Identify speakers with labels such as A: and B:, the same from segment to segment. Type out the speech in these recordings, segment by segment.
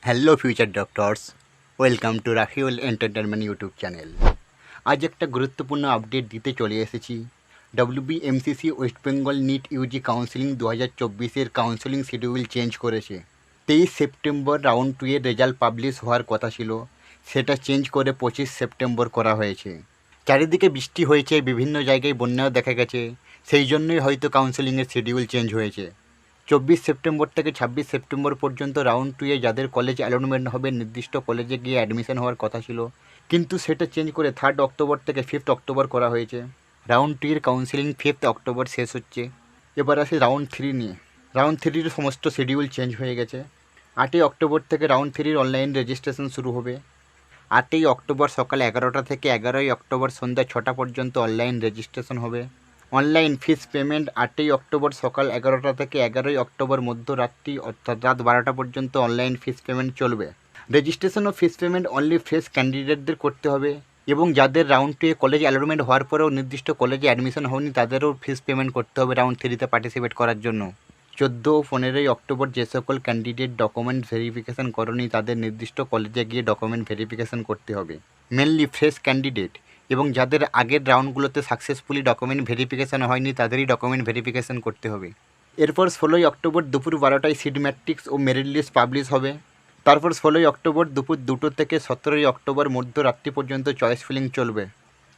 A: Hello future doctors, welcome to Rafiul entertainment YouTube channel. আজ একটা গুরুত্বপূর্ণ আপডেট দিতে চলে এসেছি। WBMCC West Bengal NEET UG counselling 2024-এর কাউন্সিলিং শিডিউল চেঞ্জ করেছে। 23 সেপ্টেম্বর রাউন্ড 2 এর রেজাল্ট পাবলিশ হওয়ার কথা ছিল, সেটা চেঞ্জ করে 25 সেপ্টেম্বর করা হয়েছে। চারিদিকে বৃষ্টি হয়েছে, বিভিন্ন জায়গায় বন্যাও দেখা গেছে, সেই জন্যই হয়তো কাউন্সিলিংয়ের শিডিউল চেঞ্জ হয়েছে। 24 সেপ্টেম্বর থেকে 26 সেপ্টেম্বর পর্যন্ত রাউন্ড 2 এ যাদের কলেজ অ্যালটমেন্ট হবে নির্দিষ্ট কলেজে গিয়ে অ্যাডমিশন হওয়ার কথা ছিল, কিন্তু সেটা চেঞ্জ করে 3 অক্টোবর থেকে 5 অক্টোবর করা হয়েছে। রাউন্ড 2 এর কাউন্সিলিং 5 অক্টোবর শেষ হচ্ছে। এবার আসি রাউন্ড 3 নিয়ে। রাউন্ড 3-র সমস্ত শিডিউল চেঞ্জ হয়ে গেছে। 8 অক্টোবর থেকে রাউন্ড 3-র অনলাইন রেজিস্ট্রেশন শুরু হবে। 8 অক্টোবর সকাল 11টা থেকে 11 অক্টোবর সন্ধ্যা 6টা পর্যন্ত অনলাইন রেজিস্ট্রেশন হবে। অনলাইন ফিস পেমেন্ট 8 অক্টোবর সকাল 11টা থেকে 11 অক্টোবর মধ্যরাত্রি অর্থাৎ রাত 12টা পর্যন্ত অনলাইন ফিস পেমেন্ট চলবে। রেজিস্ট্রেশন ও ফিস পেমেন্ট অনলি ফ্রেশ ক্যান্ডিডেটদের করতে হবে, এবং যাদের রাউন্ড 2 কলেজ অ্যালটমেন্ট হওয়ার পরেও নির্দিষ্ট কলেজে অ্যাডমিশন হয়নি তাদেরও ফিস পেমেন্ট করতে হবে রাউন্ড 3-তে পার্টিসিপেট করার জন্য। 14 ও 15 অক্টোবর যে সকল ক্যান্ডিডেট ডকুমেন্ট ভেরিফিকেশান করেনি তাদের নির্দিষ্ট কলেজে গিয়ে ডকুমেন্ট ভেরিফিকেশান করতে হবে। মেনলি ফ্রেশ ক্যান্ডিডেট এবং যাদের আগের রাউন্ডগুলোতে সাকসেসফুলি ডকুমেন্ট ভেরিফিকেশান হয়নি তাদেরই ডকুমেন্ট ভেরিফিকেশান করতে হবে। এরপর 16 অক্টোবর দুপুর 12টায় সিড ম্যাট্রিক্স ও মেরিট লিস্ট পাবলিশ হবে। তারপর 16 অক্টোবর দুপুর 2টো থেকে 17 অক্টোবর মধ্যরাত্রি পর্যন্ত চয়েস ফিলিং চলবে।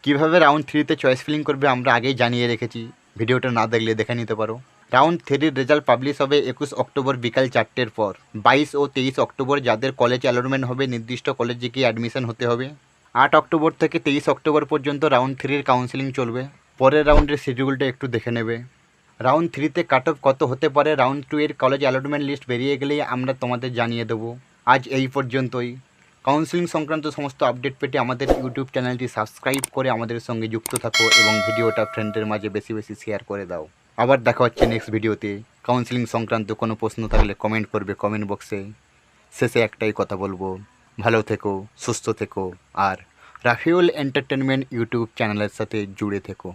A: কীভাবে রাউন্ড 3-তে চয়েস ফিলিং করবে আমরা আগেই জানিয়ে রেখেছি, ভিডিওটা না দেখলে দেখে নিতে পারো। রাউন্ড 3-র রেজাল্ট পাবলিশ হবে 21 অক্টোবর বিকাল 4টের পর। 22 ও 23 অক্টোবর যাদের কলেজ অ্যালটমেন্ট হবে নির্দিষ্ট কলেজে গিয়ে অ্যাডমিশন হতে হবে। 8 অক্টোবর থেকে 23 অক্টোবর পর্যন্ত রাউন্ড 3-র কাউন্সিলিং চলবে। পরের রাউন্ডের শিডিউলটা একটু দেখে নেবে। রাউন্ড 3-তে কাট অফ কত হতে পারে রাউন্ড 2 এর কলেজ অ্যালটমেন্ট লিস্ট বেরিয়ে গেলেই আমরা তোমাদের জানিয়ে দেবো। আজ এই পর্যন্তই। কাউন্সিলিং সংক্রান্ত সমস্ত আপডেট পেতে আমাদের ইউটিউব চ্যানেলটি সাবস্ক্রাইব করে আমাদের সঙ্গে যুক্ত থাকো এবং ভিডিওটা ফ্রেন্ডদের মাঝে বেশি বেশি শেয়ার করে দাও। আবার দেখা হচ্ছে নেক্সট ভিডিওতে। কাউন্সিলিং সংক্রান্ত কোনো প্রশ্ন থাকলে কমেন্ট করবে কমেন্ট বক্সে। শেষে একটাই কথা বলবো, ভালো থেকো, সুস্থ থেকো, আর রাফিউল এন্টারটেনমেন্ট ইউটিউব চ্যানেলের সাথে জুড়ে থেকো।